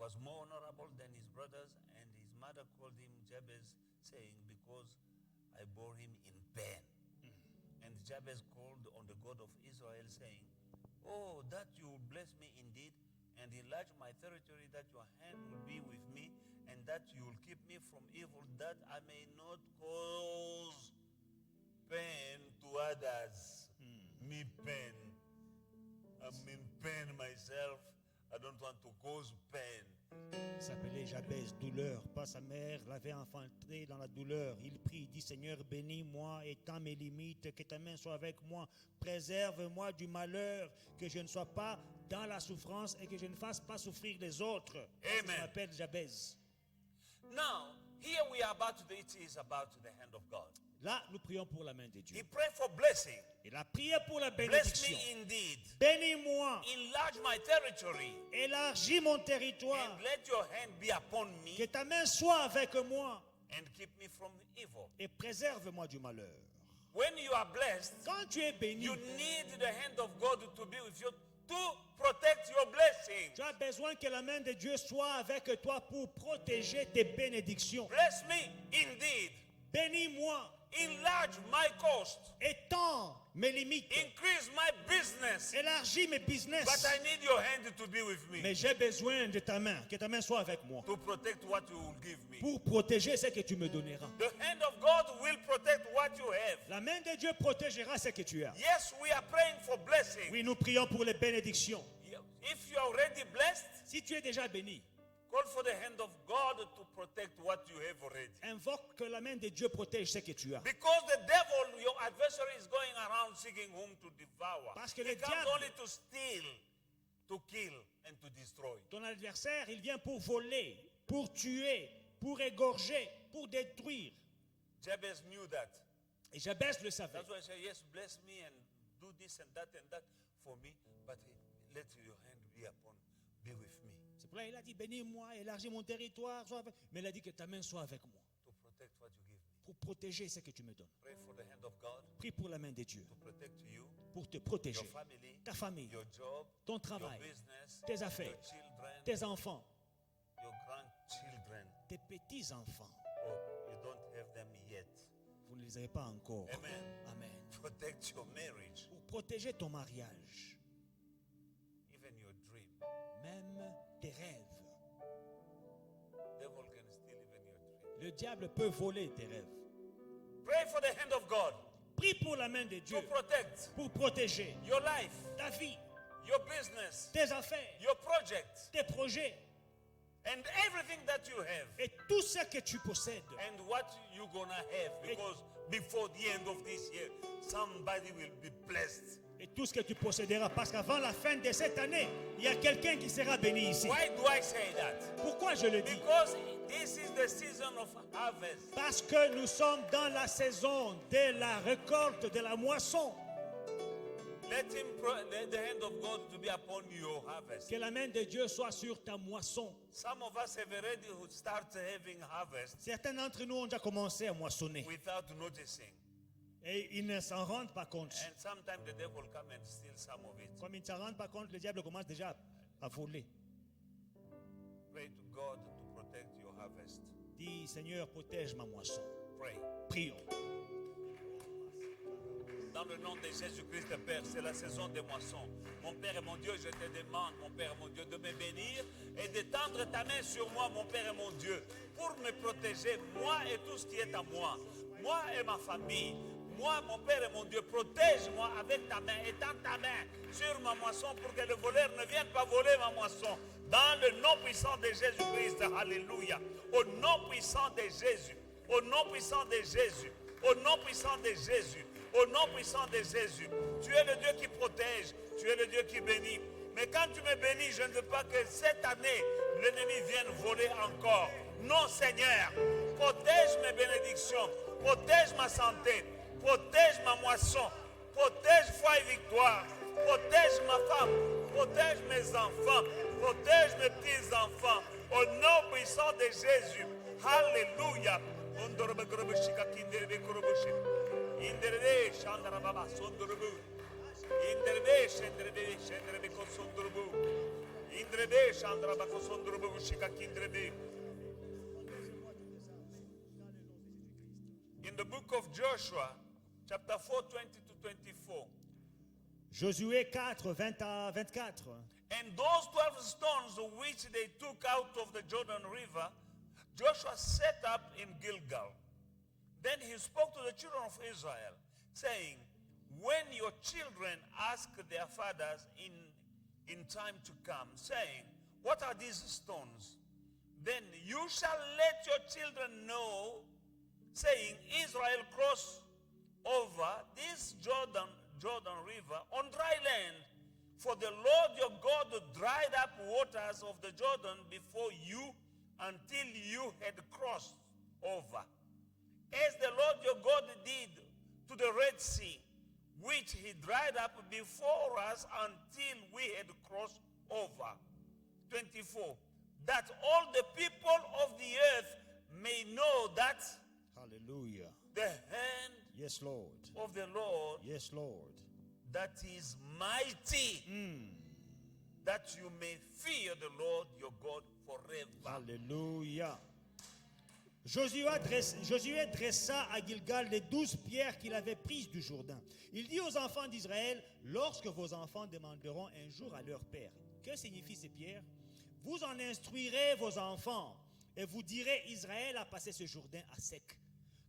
was more honorable than his brothers, and his mother called him Jabez, saying, because I bore him in pain. And Jabez called on the God of Israel, saying, oh, that you will bless me indeed, and enlarge my territory, that your hand will be with me, and that you will keep me from evil, that I may not cause pain to others. Me pain. I'm in pain myself. I don't want to cause pain. Il s'appelait Jabez, douleur. Pas sa mère l'avait enfanté dans la douleur. Il prie, dit Seigneur, bénis-moi, étends mes limites, que ta main soit avec moi, préserve-moi du malheur, que je ne sois pas dans la souffrance et que je ne fasse pas souffrir les autres. Amen. Ça s'appelle Jabez. Now, here we are about to, it is about the hand of God. Là, nous prions pour la main de Dieu. He prayed for blessing. Il a prié pour la Bless bénédiction. me indeed. Bénis-moi, Enlarge my territory. élargis mon territoire, And let your hand be upon que me ta main soit avec moi and keep me from evil. et préserve-moi du malheur. When you are blessed, Quand tu es béni, you need the hand of God to be with you to protect your blessing. tu as besoin que la main de Dieu soit avec toi pour protéger tes bénédictions. Bless me indeed. Bénis-moi, enlarge my cost, étends mes limites, increase my business. élargis mes But business. I need your hand to be with me Mais j'ai besoin de ta main, que ta main soit avec moi, to protect what you will give me. pour protéger ce que tu me donneras. The hand of God will protect what you have. La main de Dieu protégera ce que tu as. Yes, we are praying for blessing. Oui, nous prions pour les bénédictions. If you are already blessed, Si tu es déjà béni, call for the hand of God to protect what you have already. invoque que la main de Dieu protège ce que tu as. Because the devil, your adversary, is going around seeking whom to devour. Parce que He le comes diable- only to steal, to kill, and to destroy. Ton adversaire, il vient pour voler, pour tuer, pour égorger, pour détruire. Jabez knew that. Et Jabez le savait. That's why I say, yes, bless me and do this and that for me, but let your hand be with me C'est pour là qu'il a dit, bénis-moi, élargis mon territoire. Mais il a dit que ta main soit avec moi, to protect what you give me. pour protéger ce que tu me donnes. Pray for the hand of God Prie pour la main de Dieu, to protect you, pour te your protéger. family, Ta famille, your job, ton your travail, business, tes affaires, your children, tes enfants, your grandchildren. tes petits-enfants. Oh, you don't have them yet. Vous ne les avez pas encore. Amen. Amen. Protect your marriage, Pour protéger ton mariage, even your dream. même tes rêves. Devil can steal even your dream. Le diable peut voler tes rêves. Pray for the hand of God Prie pour la main de Dieu, to protect pour protéger your life, ta vie, your business, tes affaires, your project, tes projets and everything that you have, et tout ce que tu possèdes. and what you're gonna have, because before the end of this year, somebody will be blessed. Et tout ce que tu posséderas. Parce qu'avant la fin de cette année, il y a quelqu'un qui sera béni ici. Why do I say that? Pourquoi je le dis? Because this is the season of harvest. Parce que nous sommes dans la saison de la récolte, de la moisson. Let the hand of God to be upon your harvest. Que la main de Dieu soit sur ta moisson. Some of us have already started having harvest Certains d'entre nous ont déjà commencé à moissonner. without noticing. Et ils ne s'en rendent pas compte. And sometimes the devil come and steal some of it. Comme ils ne s'en rendent pas compte, le diable commence déjà à voler. Pray to God to protect your harvest. Dis, Seigneur, protège ma moisson. Pray. Prions. Dans le nom de Jésus-Christ, Père, c'est la saison des moissons. Mon Père et mon Dieu, je te demande, mon Père et mon Dieu, de me bénir et d'étendre ta main sur moi, mon Père et mon Dieu, pour me protéger, moi et tout ce qui est à moi, moi et ma famille. Moi, mon Père et mon Dieu, protège-moi avec ta main, étends ta main sur ma moisson pour que le voleur ne vienne pas voler ma moisson. Dans le nom puissant de Jésus-Christ, alléluia. Au nom puissant de Jésus, au nom puissant de Jésus, au nom puissant de Jésus. Au nom puissant de Jésus, tu es le Dieu qui protège, tu es le Dieu qui bénit. Mais quand tu me bénis, je ne veux pas que cette année, l'ennemi vienne voler encore. Non, Seigneur, protège mes bénédictions, protège ma santé, protège ma moisson, protège foi et victoire, protège ma femme, protège mes enfants, protège mes petits-enfants. Au nom puissant de Jésus, alléluia. Inderbe Shandara Baba Sondrubu. Inderbe Shendrebe Shendrebe Kosondrubu. Inderbe Shandara Baba Kosondrubu Shikakindrebe. In the book of Joshua, chapter 4, 20 to 24. Josué 4, 20 à 24. And those 12 stones which they took out of the Jordan River, Joshua set up in Gilgal. Then he spoke to the children of Israel, saying, when your children ask their fathers in time to come, saying, what are these stones? Then you shall let your children know, saying, Israel crossed over this Jordan River on dry land. For the Lord your God dried up waters of the Jordan before you until you had crossed over. As the Lord your God did to the Red Sea, which he dried up before us until we had crossed over. 24. That all the people of the earth may know that Hallelujah. the hand Yes, Lord. of the Lord Yes, Lord. that is mighty, that you may fear the Lord your God forever. Hallelujah. Josué dressa à Gilgal les 12 pierres qu'il avait prises du Jourdain. Il dit aux enfants d'Israël, lorsque vos enfants demanderont un jour à leur père, que signifient ces pierres? Vous en instruirez vos enfants et vous direz, Israël a passé ce Jourdain à sec.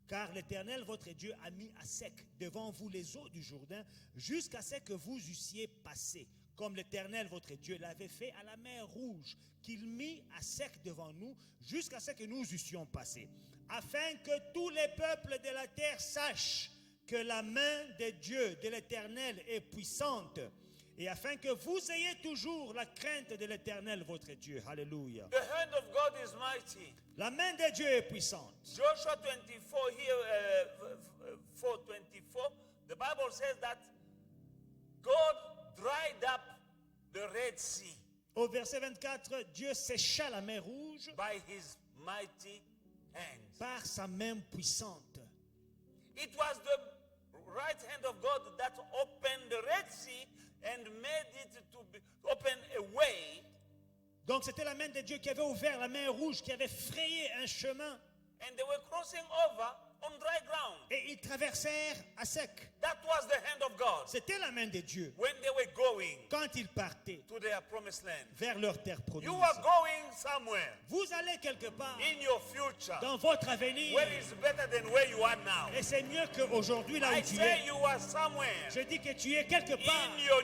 Car l'Éternel, votre Dieu, a mis à sec devant vous les eaux du Jourdain jusqu'à ce que vous eussiez passé. Comme l'Éternel, votre Dieu, l'avait fait à la mer Rouge, qu'il mit à sec devant nous jusqu'à ce que nous eussions passé. Afin que tous les peuples de la terre sachent que la main de Dieu, de l'Éternel, est puissante. Et afin que vous ayez toujours la crainte de l'Éternel, votre Dieu. Alléluia. The hand of God is mighty. La main de Dieu est puissante. Joshua 24 here, 4:24, the Bible says that God dried up the Red Sea Au verset 24, Dieu sécha la mer Rouge by his mighty hands. par sa main puissante. It was the right hand of God that opened the Red Sea and made it to be open a way. Donc c'était la main de Dieu qui avait ouvert la mer Rouge, qui avait frayé un chemin. And they were crossing over on dry ground. Et ils traversèrent à sec. That was the hand of God. C'était la main de Dieu. When they were going Quand ils partaient to their promised land. vers leur terre promise. You are going somewhere Vous allez quelque part in your future dans votre avenir. where it's better than where you are now. Et c'est mieux qu'aujourd'hui là I où tu say es. you are somewhere Je dis que tu es quelque part in your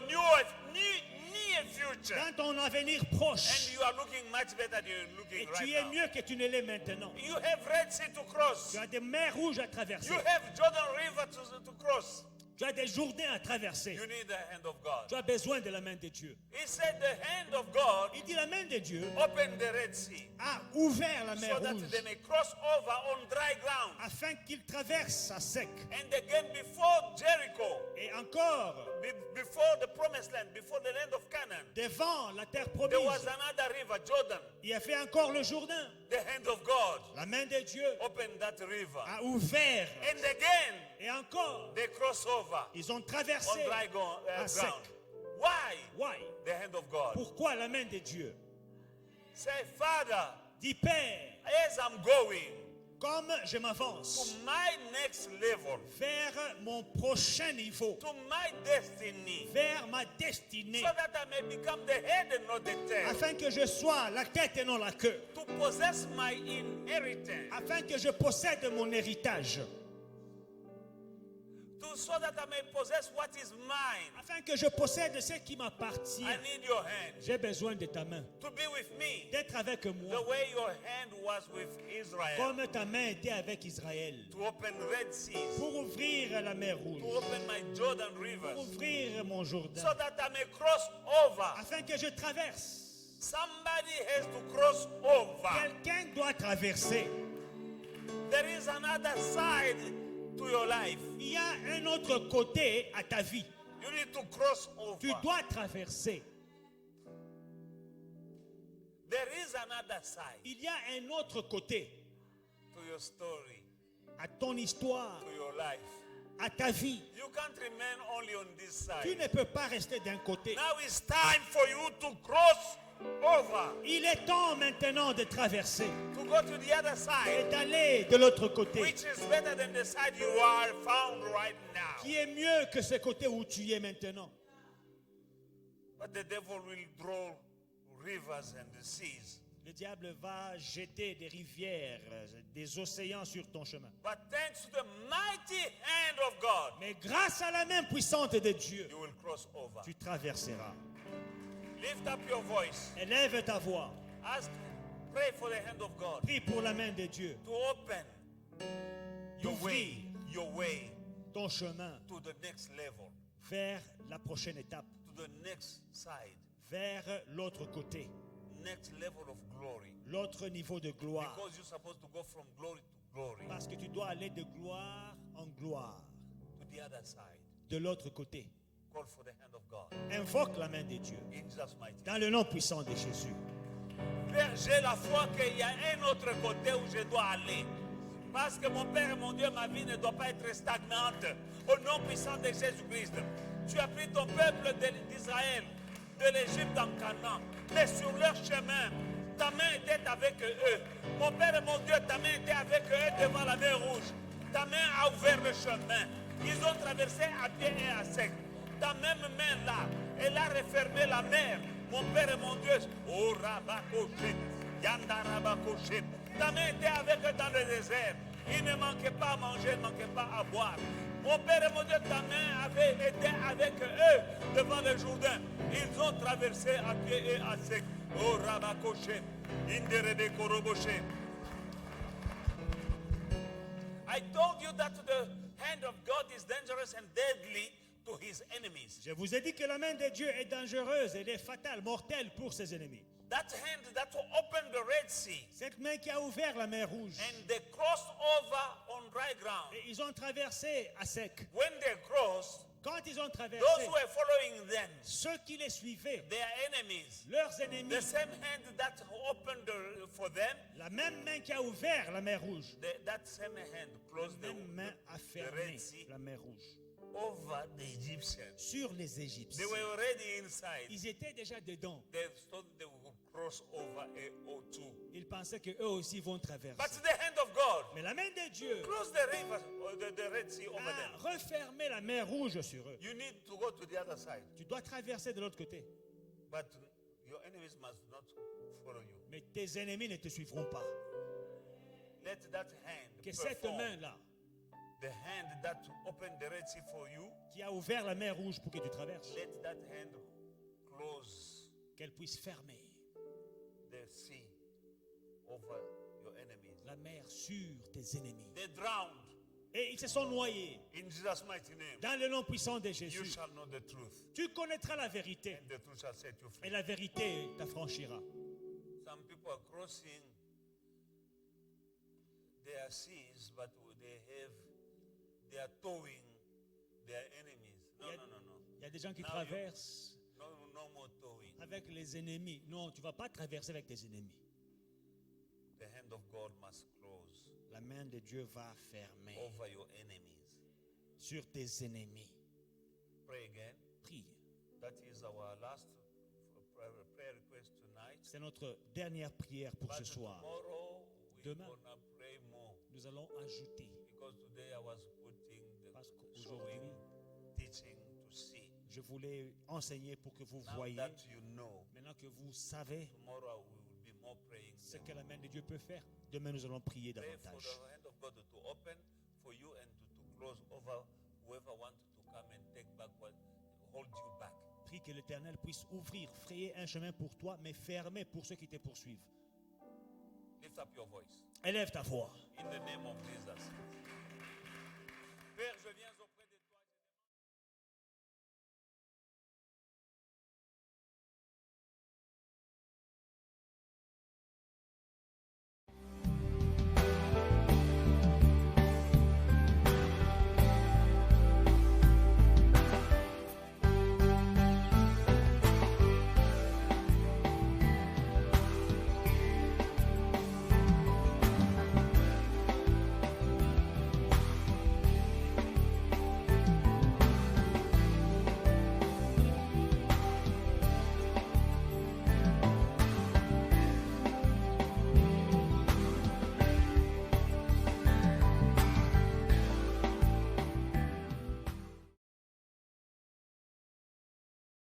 near future. dans ton avenir And proche. you are looking much better than you're Et looking tu right es now. mieux que tu ne l'es maintenant. You have Red Sea to cross. Tu as des mers rouges à traverser. You have Jordan River to cross. Tu as des Jourdains à traverser. You need the hand of God. Tu as besoin de la main de Dieu. He said the hand of God Il dit la main de Dieu opened the Red Sea a ouvert la mer so that Rouge they may cross over on dry ground. afin qu'il traverse à sec. And again before Jericho, Et encore, before the promised land, before the land of Canaan, devant la terre there was promise, another river, Jordan. il y avait encore le Jourdain. The hand of God La main de Dieu opened that river. a ouvert. And again, Et encore, they cross over ils ont on traversé dry à sec. ground. Why? Why? The hand of God. Pourquoi la main de Dieu? Say, Father, Dis Père, as I'm going comme je to m'avance my next level, vers mon prochain niveau, to my destiny, vers ma destinée, so that I may become the head and not the tail, afin que je sois la tête et non la queue, to possess my inheritance, afin que je possède mon héritage, so that I may possess what is mine. afin que je possède ce qui m'appartient. I need your hand J'ai besoin de ta main, to be with me d'être avec the moi, way your hand was with Israel, comme ta main était avec Israël, to open Red Seas, pour ouvrir la mer to Rouge, open my Jordan pour rivers, ouvrir mon so Jourdain, that I may cross over. afin que je traverse. Somebody has to cross over. Quelqu'un doit traverser. There is another side to your life. Il y a un autre côté à ta vie. You need to cross over. Tu dois traverser. There is another side Il y a un autre côté to your story, à ton histoire, to your life. à ta vie. You can't remain only on this Tu side. ne peux pas rester d'un côté. Now it's time for you to cross over, Il est temps maintenant de traverser to go to the other et side, d'aller de l'autre côté, which is better than the side you are found right now. qui est mieux que ce côté où tu es maintenant. But the devil will draw rivers and the seas. Le diable va jeter des rivières, des océans sur ton chemin. But thanks to the mighty hand of God, Mais grâce à la main puissante de Dieu, you will cross over. tu traverseras. Lift up your voice. Élève ta voix. Ask, pray for the hand of God Prie pour la main de Dieu. to open your way Ton chemin to the next level, vers la prochaine étape, to the next side, vers l'autre côté, next level of glory. l'autre niveau de gloire. Because you're supposed to go from glory to glory Parce que tu dois aller de gloire en gloire, to the other side. de l'autre côté. Call for the hand of God. Invoque la main de Dieu. In Jesus' mighty name. Dans le nom puissant de Jésus. Père, j'ai la foi qu'il y a un autre côté où je dois aller. Parce que mon Père et mon Dieu, ma vie ne doit pas être stagnante. Au nom puissant de Jésus-Christ. Tu as pris ton peuple d'Israël, de l'Égypte en Canaan. Mais sur leur chemin, Ta main était avec eux. Mon Père et mon Dieu, ta main était avec eux devant la mer rouge. Ta main a ouvert le chemin. Ils ont traversé à pied et à sec. Ta même main là, elle a refermé la mer. Mon Père et mon Dieu, oh Rabakoché, Yandarabakoché. Ta main était avec eux dans le désert. Il ne manquait pas à manger, il ne manquait pas à boire. Mon Père et mon Dieu, ta main avait été avec eux devant le Jourdain. Ils ont traversé à pied et à sec. Oh Rabakoché, Inderebe Koroboché. I told you that the hand of God is dangerous and deadly to his enemies. Je vous ai dit que la main de Dieu est dangereuse, elle est fatale, mortelle pour ses ennemis. That hand that opened the Red Sea Cette main qui a ouvert la mer rouge. and they crossed over on dry ground. Et ils ont traversé à sec. When they crossed, Quand ils ont those traversé, who were following them, ceux qui les suivaient, their enemies, leurs the ennemis, same hand that opened for them, la même main qui a ouvert la mer rouge, that same hand la closed même main a the fermé Red Sea la mer rouge over the Egyptians. sur les They Égyptiens. were already inside. Ils étaient déjà dedans. They thought they would cross over a too. Ils pensaient qu'eux aussi vont traverser. But the hand of God Mais la main de Dieu closed the river, the Red Sea over a them. refermé la mer rouge sur eux. You need to go to the other side. Tu dois traverser de l'autre côté. But your enemies must not follow you. Mais tes ennemis ne te suivront pas. Let that hand Que cette perform. main-là, The hand that opened the Red Sea for you, qui a ouvert la mer rouge pour que tu traverses, let that hand close qu'elle puisse fermer the sea over your enemies. la mer sur tes ennemis. They drowned. Et ils se sont noyés. In Jesus' mighty name, Dans le nom puissant de you Jésus, shall know the truth, tu connaîtras la vérité. and the truth shall set you Et free. la vérité t'affranchira. Some people are crossing their seas, but they are towing their enemies. No, Yeah. no, no, no. Il y a des gens qui Now traversent No more towing. avec les ennemis. Non, tu ne vas pas traverser avec tes ennemis. The hand of God must close La main de Dieu va fermer over your enemies. sur tes ennemis. Pray again. Prie. That is our last prayer request tonight. C'est notre dernière prière pour But ce soir. tomorrow we're Demain. gonna pray more, Nous allons ajouter, because today I was putting the parce showing, qu'aujourd'hui, teaching to see. je voulais enseigner pour que vous Now voyez. that you know, Maintenant que vous savez tomorrow we will be more praying. ce que la main de Dieu peut faire, demain nous allons prier Pray for davantage. the hand of God to open for you and to close over whoever wants to come and take back what hold you back. Prie que l'Éternel puisse ouvrir, frayer un chemin pour toi, mais fermer pour ceux qui te poursuivent. Lift up your voice Élève ta voix. in the name of Jesus.